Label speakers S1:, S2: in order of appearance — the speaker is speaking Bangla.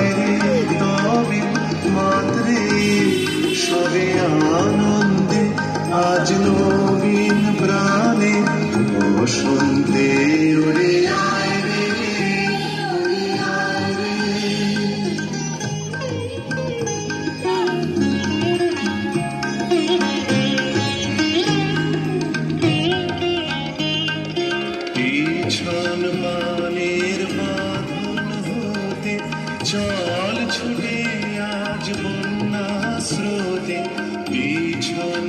S1: আয় রে তবে মাত্রে সবে আনন্দে আজ নবীন প্রাণে বসন্তে ওরে আয় রে ওরে আয় রে। পিছন বানের বাঁধন হতে চল ছুটে আজ বন্যা স্রোতে পিছন